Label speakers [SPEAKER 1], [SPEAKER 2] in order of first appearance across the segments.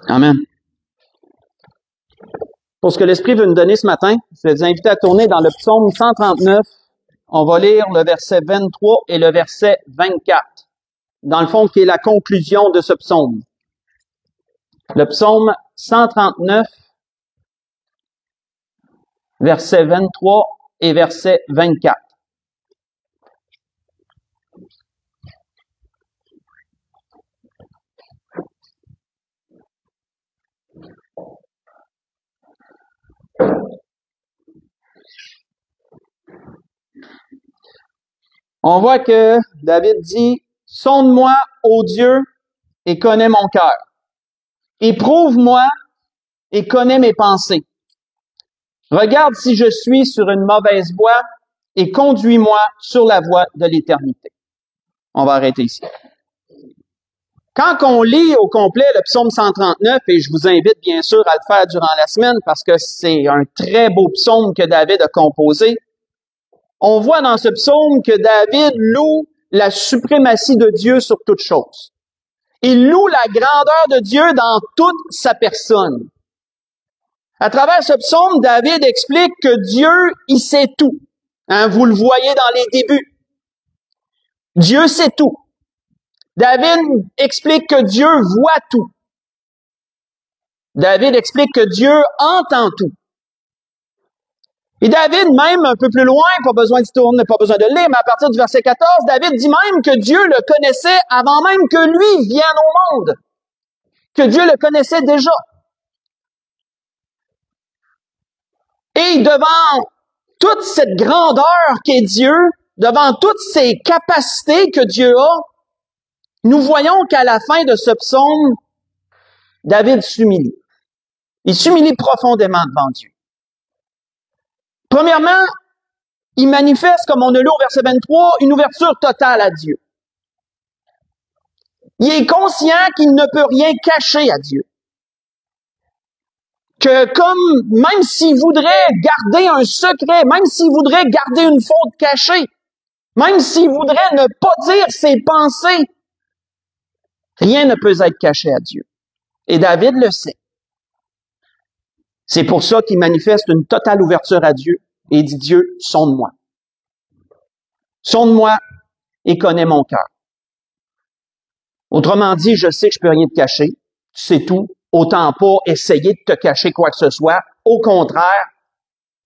[SPEAKER 1] Amen. Pour ce que l'Esprit veut nous donner ce matin, je vais vous inviter à tourner dans le psaume 139. On va lire le verset 23 et le verset 24. Dans le fond, qui est la conclusion de ce psaume. Le psaume 139, verset 23 et verset 24. On voit que David dit, « Sonde-moi, ô Dieu, et connais mon cœur. Éprouve-moi et connais mes pensées. Regarde si je suis sur une mauvaise voie et conduis-moi sur la voie de l'éternité. » On va arrêter ici. Quand on lit au complet le psaume 139, et je vous invite bien sûr à le faire durant la semaine parce que c'est un très beau psaume que David a composé, on voit dans ce psaume que David loue la suprématie de Dieu sur toute chose. Il loue la grandeur de Dieu dans toute sa personne. À travers ce psaume, David explique que Dieu, il sait tout. Vous le voyez dans les débuts. Dieu sait tout. David explique que Dieu voit tout. David explique que Dieu entend tout. Et David, même un peu plus loin, pas besoin d'y tourner, pas besoin de lire, mais à partir du verset 14, David dit même que Dieu le connaissait avant même que lui vienne au monde. Que Dieu le connaissait déjà. Et devant toute cette grandeur qu'est Dieu, devant toutes ces capacités que Dieu a, nous voyons qu'à la fin de ce psaume, David s'humilie. Il s'humilie profondément devant Dieu. Premièrement, il manifeste, comme on a lu au verset 23, une ouverture totale à Dieu. Il est conscient qu'il ne peut rien cacher à Dieu. Que même s'il voudrait garder un secret, même s'il voudrait garder une faute cachée, même s'il voudrait ne pas dire ses pensées, rien ne peut être caché à Dieu. Et David le sait. C'est pour ça qu'il manifeste une totale ouverture à Dieu et dit, Dieu, sonde-moi. Sonde-moi et connais mon cœur. Autrement dit, je sais que je peux rien te cacher. Tu sais tout. Autant pas essayer de te cacher quoi que ce soit. Au contraire,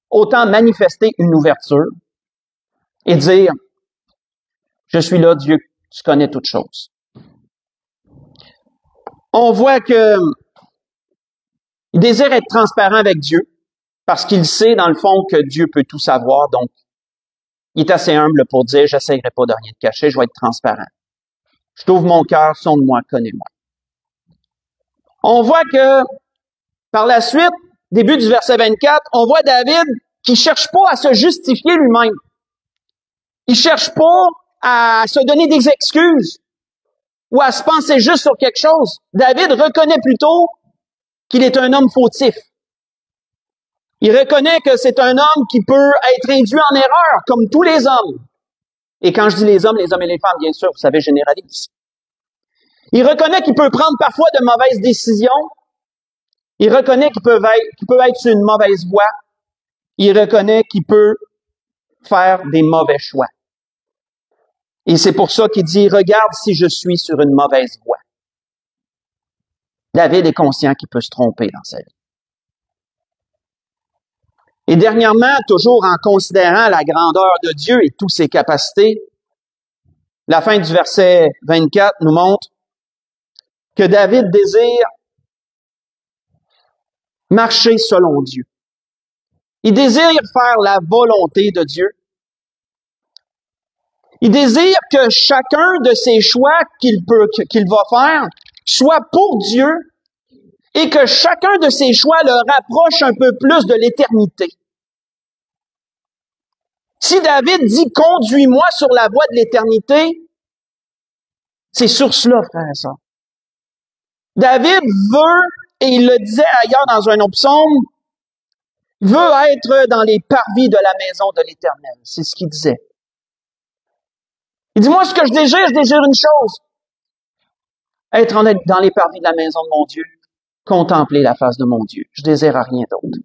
[SPEAKER 1] autant manifester une ouverture et dire, je suis là, Dieu, tu connais toutes choses. On voit que il désire être transparent avec Dieu parce qu'il sait, dans le fond, que Dieu peut tout savoir. Donc, il est assez humble pour dire, j'essaierai pas de rien te cacher, je vais être transparent. Je t'ouvre mon cœur, sonde-moi, connais-moi. On voit que, par la suite, début du verset 24, on voit David qui cherche pas à se justifier lui-même. Il cherche pas à se donner des excuses ou à se penser juste sur quelque chose. David reconnaît plutôt qu'il est un homme fautif. Il reconnaît que c'est un homme qui peut être induit en erreur, comme tous les hommes. Et quand je dis les hommes et les femmes, bien sûr, vous savez, généralise. Il reconnaît qu'il peut prendre parfois de mauvaises décisions. Il reconnaît qu'il peut être sur une mauvaise voie. Il reconnaît qu'il peut faire des mauvais choix. Et c'est pour ça qu'il dit, regarde si je suis sur une mauvaise voie. David est conscient qu'il peut se tromper dans sa vie. Et dernièrement, toujours en considérant la grandeur de Dieu et toutes ses capacités, la fin du verset 24 nous montre que David désire marcher selon Dieu. Il désire faire la volonté de Dieu. Il désire que chacun de ses choix qu'il va faire soit pour Dieu et que chacun de ses choix le rapproche un peu plus de l'éternité. Si David dit « Conduis-moi sur la voie de l'éternité », c'est sur cela, frère et sœur. David veut, et il le disait ailleurs dans un autre psaume, veut être dans les parvis de la maison de l'Éternel. C'est ce qu'il disait. Il dit, moi, ce que je désire une chose. Être dans les parvis de la maison de mon Dieu. Contempler la face de mon Dieu. Je désire rien d'autre.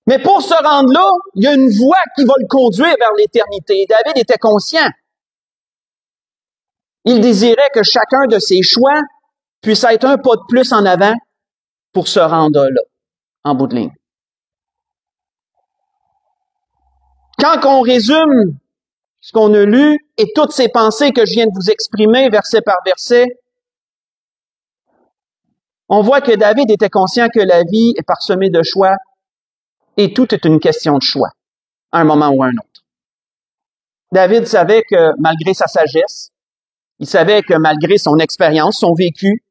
[SPEAKER 1] Mais pour se rendre là, il y a une voie qui va le conduire vers l'éternité. David était conscient. Il désirait que chacun de ses choix puisse être un pas de plus en avant pour se rendre là, en bout de ligne. Quand on résume ce qu'on a lu et toutes ces pensées que je viens de vous exprimer, verset par verset, on voit que David était conscient que la vie est parsemée de choix et tout est une question de choix, à un moment ou à un autre. David savait que malgré sa sagesse, il savait que malgré son expérience, son vécu,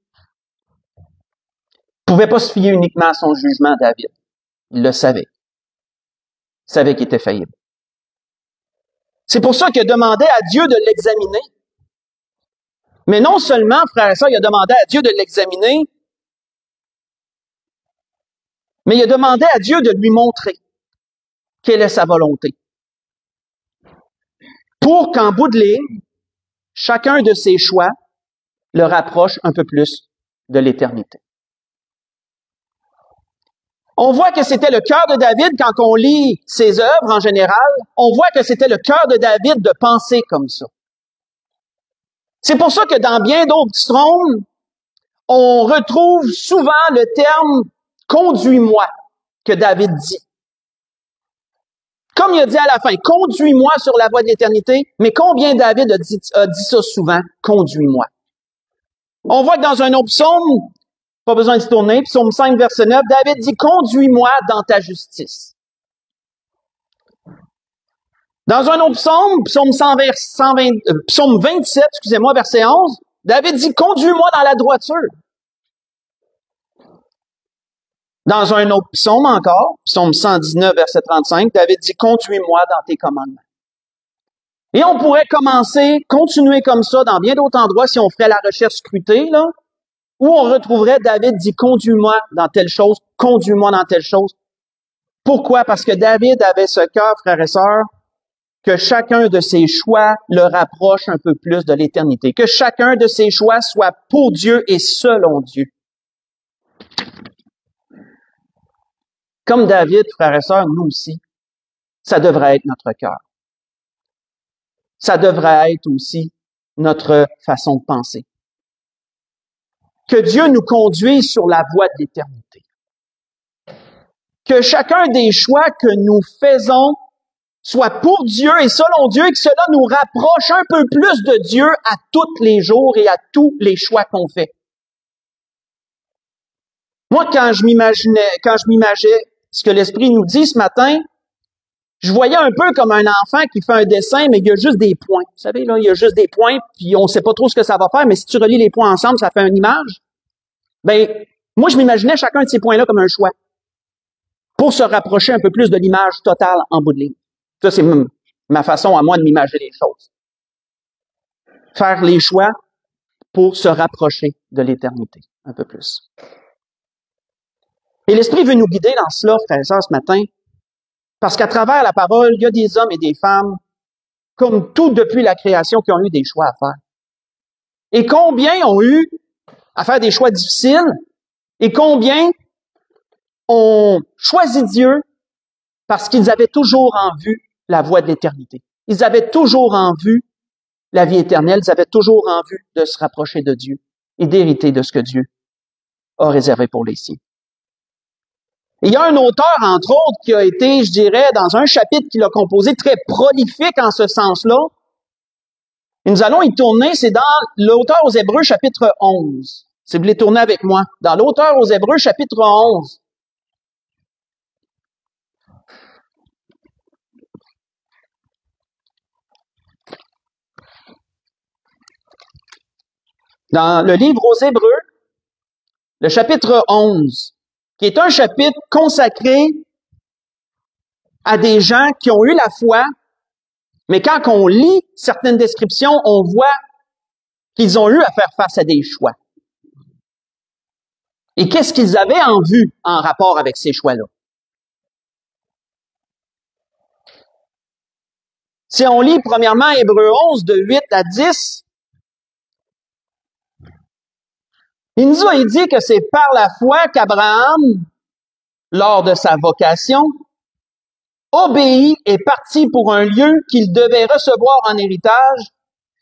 [SPEAKER 1] il ne pouvait pas se fier uniquement à son jugement, David. Il le savait. Il savait qu'il était faillible. C'est pour ça qu'il a demandé à Dieu de l'examiner. Mais non seulement, frère et sœur, il a demandé à Dieu de l'examiner, mais il a demandé à Dieu de lui montrer quelle est sa volonté. Pour qu'en bout de ligne, chacun de ses choix le rapproche un peu plus de l'éternité. On voit que c'était le cœur de David quand on lit ses œuvres en général. On voit que c'était le cœur de David de penser comme ça. C'est pour ça que dans bien d'autres psaumes, on retrouve souvent le terme « conduis-moi » que David dit. Comme il a dit à la fin, « conduis-moi sur la voie de l'éternité », mais combien David a dit ça souvent, « conduis-moi ». On voit que dans un autre psaume, pas besoin de se tourner, psaume 5, verset 9, David dit « conduis-moi dans ta justice ». Dans un autre psaume, psaume 27, verset 11, David dit « conduis-moi dans la droiture ». Dans un autre psaume encore, psaume 119, verset 35, David dit « conduis-moi dans tes commandements ». Et on pourrait continuer comme ça dans bien d'autres endroits si on ferait la recherche scrutée, là, où on retrouverait David dit « conduis-moi dans telle chose, conduis-moi dans telle chose ». Pourquoi? Parce que David avait ce cœur, frères et sœurs, que chacun de ses choix le rapproche un peu plus de l'éternité. Que chacun de ses choix soit pour Dieu et selon Dieu. Comme David, frères et sœurs, nous aussi, ça devrait être notre cœur. Ça devrait être aussi notre façon de penser. Que Dieu nous conduise sur la voie de l'éternité. Que chacun des choix que nous faisons soit pour Dieu et selon Dieu, et que cela nous rapproche un peu plus de Dieu à tous les jours et à tous les choix qu'on fait. Moi, quand je m'imaginais ce que l'Esprit nous dit ce matin, je voyais un peu comme un enfant qui fait un dessin, mais il y a juste des points. Vous savez, là, il y a juste des points, puis on ne sait pas trop ce que ça va faire, mais si tu relis les points ensemble, ça fait une image. Ben, moi, je m'imaginais chacun de ces points-là comme un choix, pour se rapprocher un peu plus de l'image totale en bout de ligne. Ça, c'est ma façon à moi de m'imaginer les choses. Faire les choix pour se rapprocher de l'éternité, un peu plus. Et l'Esprit veut nous guider dans cela, frères et sœurs, ce matin, parce qu'à travers la parole, il y a des hommes et des femmes, comme tout depuis la création, qui ont eu des choix à faire. Et combien ont eu à faire des choix difficiles, et combien ont choisi Dieu parce qu'ils avaient toujours en vue la voie de l'éternité. Ils avaient toujours en vue la vie éternelle, ils avaient toujours en vue de se rapprocher de Dieu et d'hériter de ce que Dieu a réservé pour les siens. Et il y a un auteur, entre autres, qui a été, je dirais, dans un chapitre qu'il a composé, très prolifique en ce sens-là. Et nous allons y tourner, c'est dans l'auteur aux Hébreux, chapitre 11. Si vous voulez tourner avec moi. Dans l'auteur aux Hébreux, chapitre 11. Dans le livre aux Hébreux, le chapitre 11, qui est un chapitre consacré à des gens qui ont eu la foi, mais quand on lit certaines descriptions, on voit qu'ils ont eu à faire face à des choix. Et qu'est-ce qu'ils avaient en vue en rapport avec ces choix-là? Si on lit premièrement Hébreux 11, de 8 à 10, il nous a dit que c'est par la foi qu'Abraham, lors de sa vocation, obéit et partit pour un lieu qu'il devait recevoir en héritage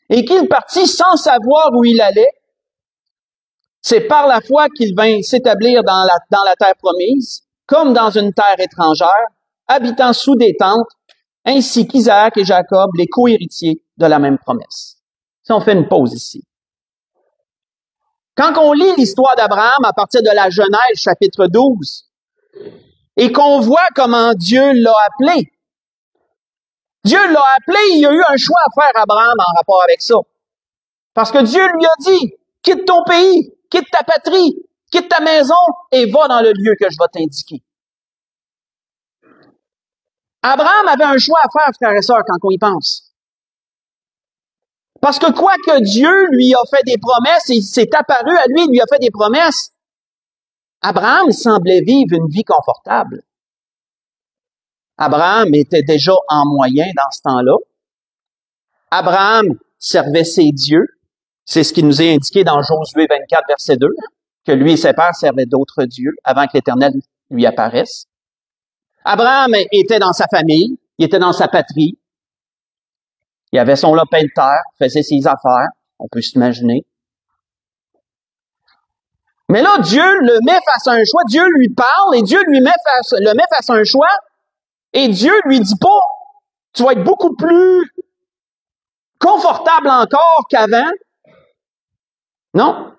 [SPEAKER 1] et qu'il partit sans savoir où il allait. C'est par la foi qu'il vint s'établir dans la terre promise, comme dans une terre étrangère, habitant sous des tentes, ainsi qu'Isaac et Jacob, les co-héritiers de la même promesse. Si on fait une pause ici. Quand on lit l'histoire d'Abraham à partir de la Genèse, chapitre 12, et qu'on voit comment Dieu l'a appelé, il y a eu un choix à faire, Abraham, en rapport avec ça. Parce que Dieu lui a dit, quitte ton pays, quitte ta patrie, quitte ta maison et va dans le lieu que je vais t'indiquer. Abraham avait un choix à faire, frères et sœurs, quand on y pense. Parce que quoi que Dieu lui a fait des promesses, et il s'est apparu à lui, il lui a fait des promesses, Abraham semblait vivre une vie confortable. Abraham était déjà en moyen dans ce temps-là. Abraham servait ses dieux. C'est ce qui nous est indiqué dans Josué 24, verset 2, que lui et ses pères servaient d'autres dieux avant que l'Éternel lui apparaisse. Abraham était dans sa famille, il était dans sa patrie. Il avait son lopin de terre, faisait ses affaires, on peut s'imaginer. Mais là, Dieu le met face à un choix, Dieu lui parle et Dieu le met face à un choix et Dieu lui dit pas, tu vas être beaucoup plus confortable encore qu'avant. Non.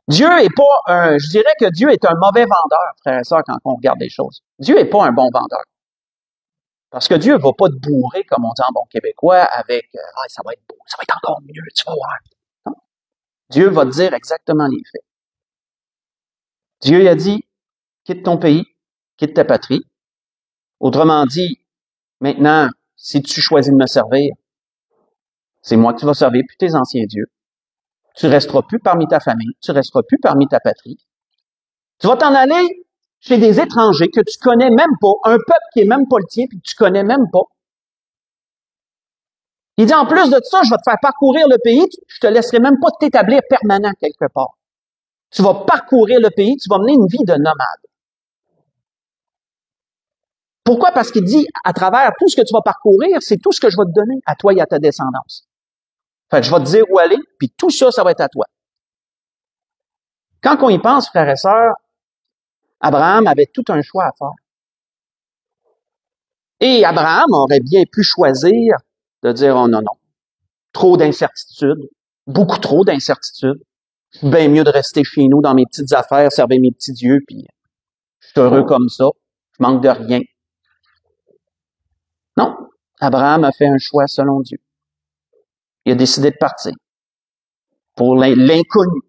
[SPEAKER 1] Dieu est pas je dirais que Dieu est un mauvais vendeur, frères et sœurs, quand on regarde les choses. Dieu est pas un bon vendeur. Parce que Dieu va pas te bourrer, comme on dit en bon québécois, avec ça va être beau, ça va être encore mieux, tu vas voir. Non. Dieu va te dire exactement les faits. Dieu a dit, quitte ton pays, quitte ta patrie. Autrement dit, maintenant, si tu choisis de me servir, c'est moi que tu vas servir, puis tes anciens dieux. Tu resteras plus parmi ta famille, tu resteras plus parmi ta patrie. Tu vas t'en aller chez des étrangers que tu connais même pas, un peuple qui est même pas le tien, puis que tu connais même pas. Il dit, en plus de ça, je vais te faire parcourir le pays, je te laisserai même pas t'établir permanent quelque part. Tu vas parcourir le pays, tu vas mener une vie de nomade. Pourquoi? Parce qu'il dit, à travers tout ce que tu vas parcourir, c'est tout ce que je vais te donner à toi et à ta descendance. Fait que je vais te dire où aller, puis tout ça, ça va être à toi. Quand on y pense, frères et sœurs, Abraham avait tout un choix à faire. Et Abraham aurait bien pu choisir de dire, oh non, trop d'incertitudes, beaucoup trop d'incertitudes. C'est bien mieux de rester chez nous dans mes petites affaires, servir mes petits dieux, puis je suis heureux comme ça, je manque de rien. Non, Abraham a fait un choix selon Dieu. Il a décidé de partir pour l'inconnu.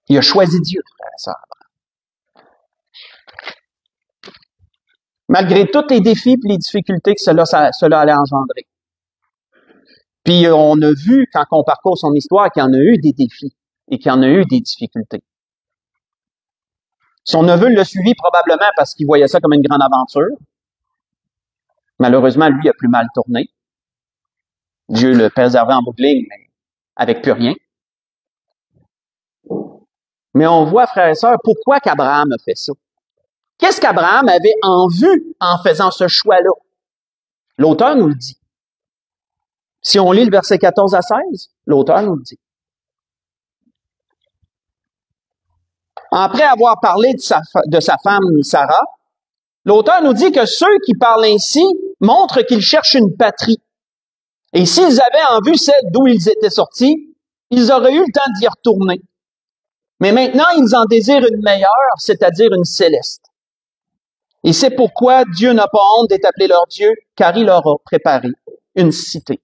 [SPEAKER 1] Il a choisi Dieu, frère et sœur. Malgré tous les défis et les difficultés que cela allait engendrer. Puis on a vu, quand on parcourt son histoire, qu'il y en a eu des défis et qu'il y en a eu des difficultés. Son neveu l'a suivi probablement parce qu'il voyait ça comme une grande aventure. Malheureusement, lui a plus mal tourné. Dieu le préservait en bout de ligne, mais avec plus rien. Mais on voit, frères et sœurs, pourquoi qu'Abraham a fait ça. Qu'est-ce qu'Abraham avait en vue en faisant ce choix-là? L'auteur nous le dit. Si on lit le verset 14 à 16, l'auteur nous le dit. Après avoir parlé de sa femme Sarah, l'auteur nous dit que ceux qui parlent ainsi montrent qu'ils cherchent une patrie. Et s'ils avaient en vue celle d'où ils étaient sortis, ils auraient eu le temps d'y retourner. Mais maintenant, ils en désirent une meilleure, c'est-à-dire une céleste. Et c'est pourquoi Dieu n'a pas honte d'établir leur Dieu, car il leur a préparé une cité.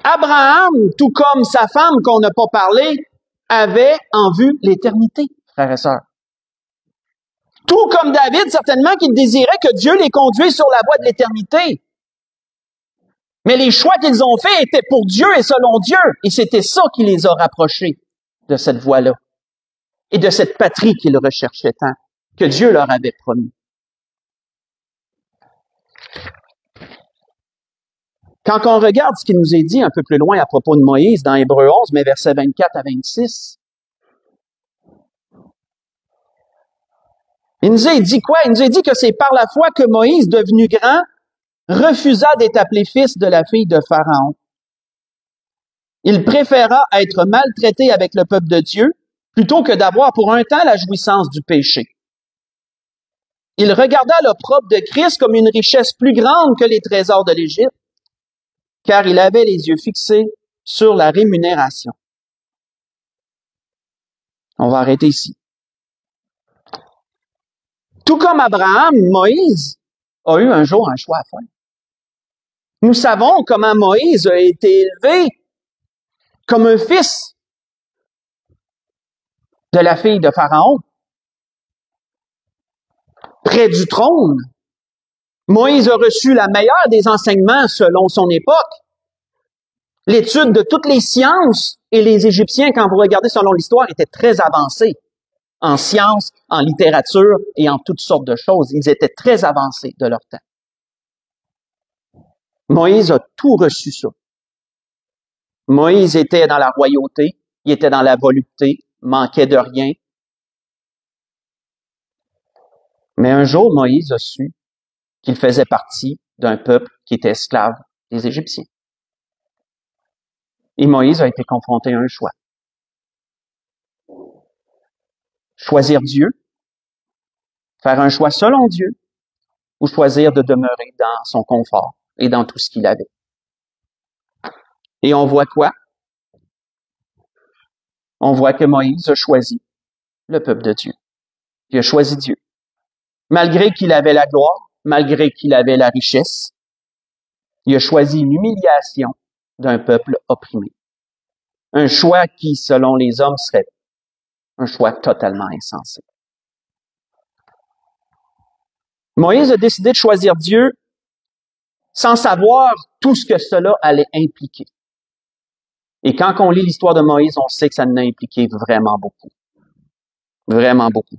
[SPEAKER 1] Abraham, tout comme sa femme qu'on n'a pas parlé, avait en vue l'éternité, frères et sœurs. Tout comme David, certainement qu'il désirait que Dieu les conduise sur la voie de l'éternité. Mais les choix qu'ils ont faits étaient pour Dieu et selon Dieu. Et c'était ça qui les a rapprochés de cette voie-là. Et de cette patrie qu'ils recherchaient tant, que Dieu leur avait promis. Quand on regarde ce qui nous est dit un peu plus loin à propos de Moïse dans Hébreux 11, mais versets 24 à 26, il nous a dit quoi? Il nous a dit que c'est par la foi que Moïse, devenu grand, refusa d'être appelé fils de la fille de Pharaon. Il préféra être maltraité avec le peuple de Dieu plutôt que d'avoir pour un temps la jouissance du péché. Il regarda l'opprobre de Christ comme une richesse plus grande que les trésors de l'Égypte, car il avait les yeux fixés sur la rémunération. On va arrêter ici. Tout comme Abraham, Moïse a eu un jour un choix à faire. Nous savons comment Moïse a été élevé comme un fils de la fille de Pharaon, près du trône. Moïse a reçu la meilleure des enseignements selon son époque. L'étude de toutes les sciences, et les Égyptiens, quand vous regardez selon l'histoire, étaient très avancés en sciences, en littérature et en toutes sortes de choses. Ils étaient très avancés de leur temps. Moïse a tout reçu ça. Moïse était dans la royauté, il était dans la volupté, manquait de rien. Mais un jour, Moïse a su qu'il faisait partie d'un peuple qui était esclave des Égyptiens. Et Moïse a été confronté à un choix. Choisir Dieu, faire un choix selon Dieu, ou choisir de demeurer dans son confort et dans tout ce qu'il avait. Et on voit quoi? On voit que Moïse a choisi le peuple de Dieu. Il a choisi Dieu. Malgré qu'il avait la gloire, malgré qu'il avait la richesse, il a choisi l'humiliation d'un peuple opprimé. Un choix qui, selon les hommes, serait un choix totalement insensé. Moïse a décidé de choisir Dieu sans savoir tout ce que cela allait impliquer. Et quand on lit l'histoire de Moïse, on sait que ça en a impliqué vraiment beaucoup. Vraiment beaucoup.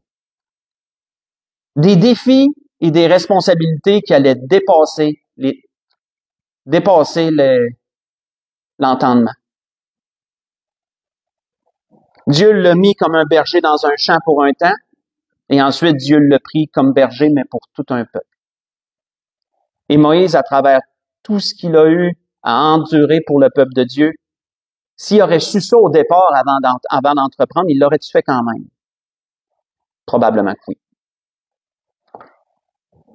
[SPEAKER 1] Des défis et des responsabilités qui allaient dépasser l'entendement. Dieu l'a mis comme un berger dans un champ pour un temps, et ensuite Dieu l'a pris comme berger, mais pour tout un peuple. Et Moïse, à travers tout ce qu'il a eu à endurer pour le peuple de Dieu, s'il aurait su ça au départ avant d'entreprendre, il l'aurait-tu fait quand même? Probablement que oui.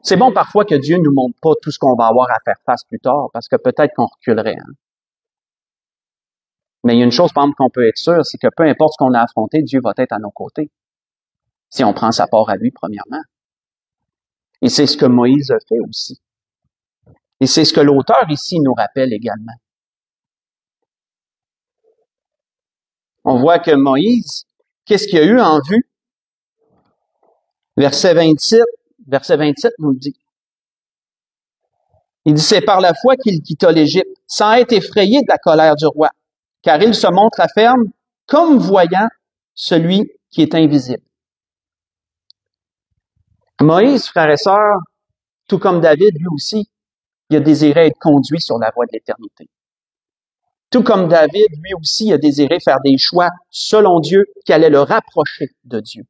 [SPEAKER 1] C'est bon parfois que Dieu nous montre pas tout ce qu'on va avoir à faire face plus tard, parce que peut-être qu'on reculerait. Hein? Mais il y a une chose, par exemple, qu'on peut être sûr, c'est que peu importe ce qu'on a affronté, Dieu va être à nos côtés. Si on prend sa part à lui, premièrement. Et c'est ce que Moïse a fait aussi. Et c'est ce que l'auteur ici nous rappelle également. On voit que Moïse, qu'est-ce qu'il a eu en vue? Verset 27 nous le dit. Il dit, c'est par la foi qu'il quitta l'Égypte, sans être effrayé de la colère du roi, car il se montra ferme, comme voyant celui qui est invisible. Moïse, frères et sœurs, tout comme David, lui aussi, il a désiré être conduit sur la voie de l'éternité. Tout comme David, lui aussi, a désiré faire des choix selon Dieu qui allaient le rapprocher de Dieu.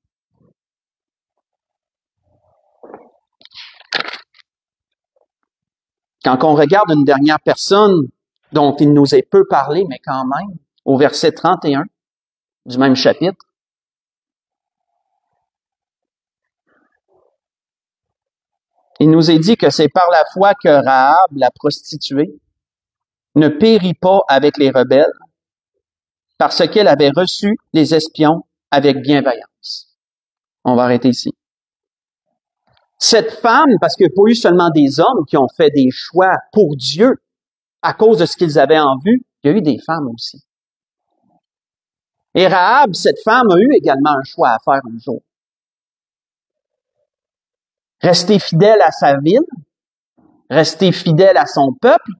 [SPEAKER 1] Quand on regarde une dernière personne dont il nous est peu parlé, mais quand même, au verset 31 du même chapitre, il nous est dit que c'est par la foi que Rahab, la prostituée, ne périt pas avec les rebelles, parce qu'elle avait reçu les espions avec bienveillance. On va arrêter ici. Cette femme, parce qu'il n'y a pas eu seulement des hommes qui ont fait des choix pour Dieu à cause de ce qu'ils avaient en vue, il y a eu des femmes aussi. Et Rahab, cette femme, a eu également un choix à faire un jour. rester fidèle à sa ville, rester fidèle à son peuple,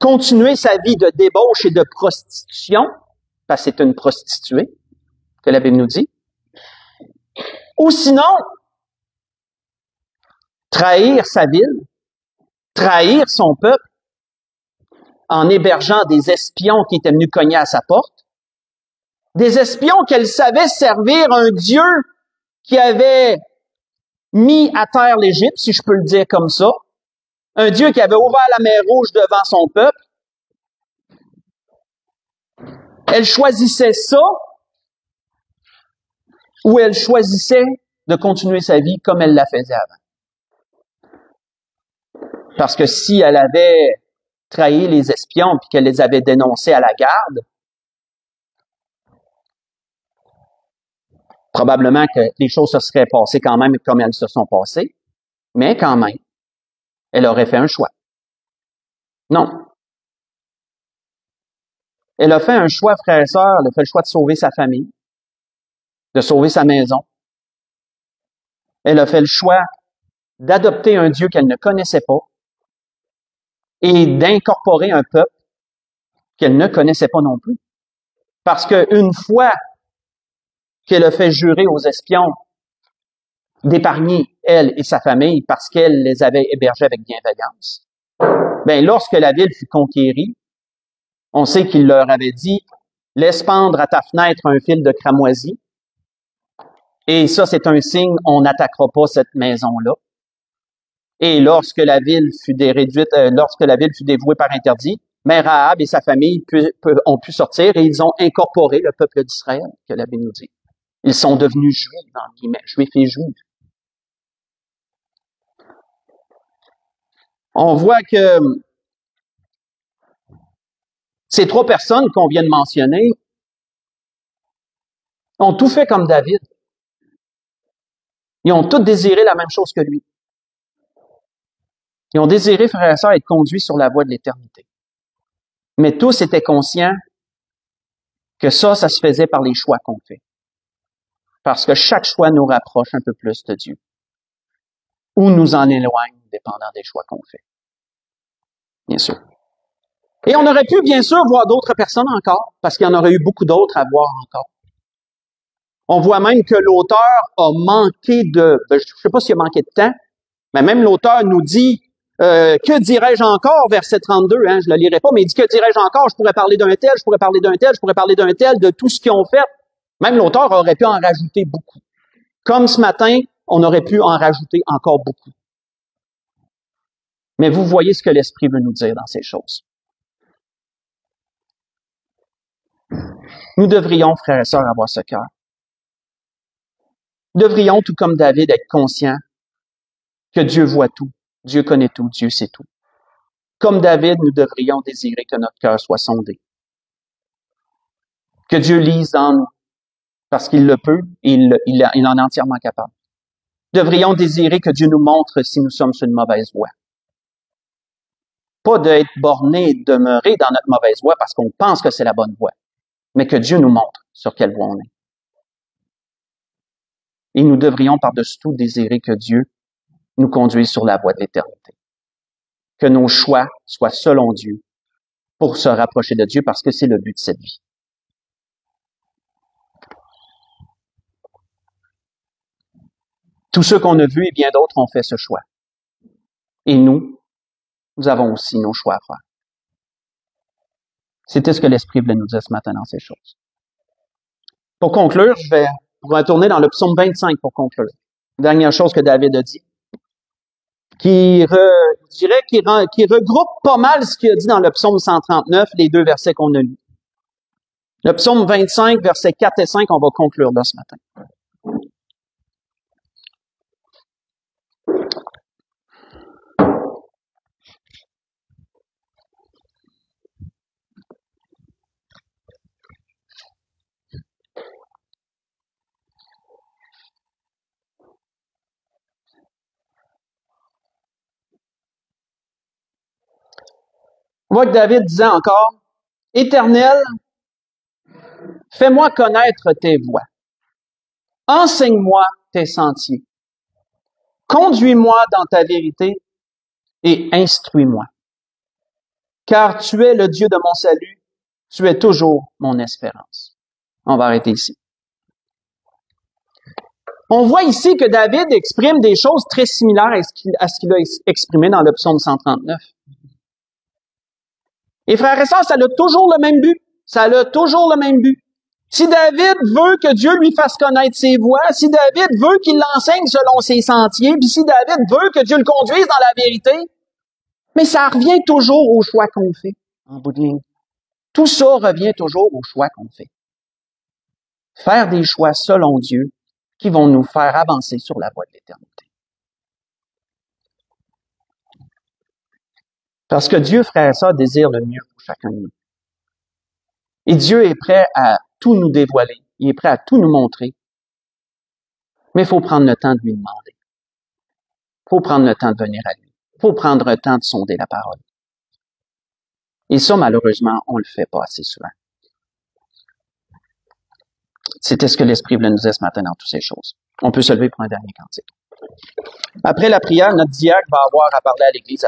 [SPEAKER 1] continuer sa vie de débauche et de prostitution, parce que c'est une prostituée, que la Bible nous dit, ou sinon, trahir sa ville, trahir son peuple, en hébergeant des espions qui étaient venus cogner à sa porte, des espions qu'elle savait servir un Dieu qui avait mis à terre l'Égypte, si je peux le dire comme ça, un Dieu qui avait ouvert la mer Rouge devant son peuple. Elle choisissait ça, ou elle choisissait de continuer sa vie comme elle la faisait avant. Parce que si elle avait trahi les espions puis qu'elle les avait dénoncés à la garde, probablement que les choses se seraient passées quand même comme elles se sont passées, mais quand même, elle aurait fait un choix. Non. Elle a fait un choix, frères et sœurs, elle a fait le choix de sauver sa famille, de sauver sa maison. Elle a fait le choix d'adopter un Dieu qu'elle ne connaissait pas et d'incorporer un peuple qu'elle ne connaissait pas non plus. Parce qu'une fois qu'elle a fait jurer aux espions d'épargner elle et sa famille parce qu'elle les avait hébergés avec bienveillance, ben lorsque la ville fut conquérie, on sait qu'il leur avait dit « Laisse pendre à ta fenêtre un fil de cramoisi. » Et ça, c'est un signe, on n'attaquera pas cette maison-là. Et lorsque la ville fut dévouée par interdit, Mère Rahab et sa famille ont pu sortir et ils ont incorporé le peuple d'Israël, que la Bible nous dit. Ils sont devenus juifs, entre guillemets, juifs et juifs. On voit que ces trois personnes qu'on vient de mentionner ont tout fait comme David. Ils ont tous désiré la même chose que lui. Ils ont désiré, frères et sœurs, être conduits sur la voie de l'éternité. Mais tous étaient conscients que ça se faisait par les choix qu'on fait. Parce que chaque choix nous rapproche un peu plus de Dieu. Ou nous en éloigne, dépendant des choix qu'on fait. Bien sûr. Et on aurait pu, bien sûr, voir d'autres personnes encore, parce qu'il y en aurait eu beaucoup d'autres à voir encore. On voit même que l'auteur a manqué je ne sais pas s'il a manqué de temps, mais même l'auteur nous dit, que dirais-je encore, verset 32, je le lirai pas, mais il dit, que dirais-je encore, je pourrais parler d'un tel, je pourrais parler d'un tel, je pourrais parler d'un tel, de tout ce qu'ils ont fait. Même l'auteur aurait pu en rajouter beaucoup. Comme ce matin, on aurait pu en rajouter encore beaucoup. Mais vous voyez ce que l'Esprit veut nous dire dans ces choses. Nous devrions, frères et sœurs, avoir ce cœur. Nous devrions, tout comme David, être conscients que Dieu voit tout, Dieu connaît tout, Dieu sait tout. Comme David, nous devrions désirer que notre cœur soit sondé. Que Dieu lise dans nous, parce qu'il le peut et il en est entièrement capable. Nous devrions désirer que Dieu nous montre si nous sommes sur une mauvaise voie. Pas d'être borné et demeurer dans notre mauvaise voie parce qu'on pense que c'est la bonne voie, mais que Dieu nous montre sur quelle voie on est. Et nous devrions par-dessus tout désirer que Dieu nous conduise sur la voie de l'éternité. Que nos choix soient selon Dieu pour se rapprocher de Dieu parce que c'est le but de cette vie. Tous ceux qu'on a vus et bien d'autres ont fait ce choix. Et nous avons aussi nos choix à faire. C'était ce que l'Esprit voulait nous dire ce matin dans ces choses. Pour conclure, je vais retourner dans le psaume 25 pour conclure. Dernière chose que David a dit, qui regroupe pas mal ce qu'il a dit dans le psaume 139, les deux versets qu'on a lus. Le psaume 25, versets 4 et 5, on va conclure là ce matin. On voit que David disait encore, « Éternel, fais-moi connaître tes voies. Enseigne-moi tes sentiers. Conduis-moi dans ta vérité et instruis-moi. Car tu es le Dieu de mon salut, tu es toujours mon espérance. On va arrêter ici. On voit ici que David exprime des choses très similaires à ce qu'il a exprimé dans le psaume 139. Et frères et sœurs, ça a toujours le même but. Ça a toujours le même but. Si David veut que Dieu lui fasse connaître ses voies, si David veut qu'il l'enseigne selon ses sentiers, puis si David veut que Dieu le conduise dans la vérité, mais ça revient toujours au choix qu'on fait, en bout de ligne. Tout ça revient toujours au choix qu'on fait. Faire des choix selon Dieu qui vont nous faire avancer sur la voie de l'éternité. Parce que Dieu, frère et sœurs, désire le mieux pour chacun de nous. Et Dieu est prêt à tout nous dévoiler. Il est prêt à tout nous montrer. Mais il faut prendre le temps de lui demander. Il faut prendre le temps de venir à lui. Il faut prendre le temps de sonder la parole. Et ça, malheureusement, on le fait pas assez souvent. C'était ce que l'Esprit voulait nous dire ce matin dans toutes ces choses. On peut se lever pour un dernier cantique. Après la prière, notre diacre va avoir à parler à l'Église.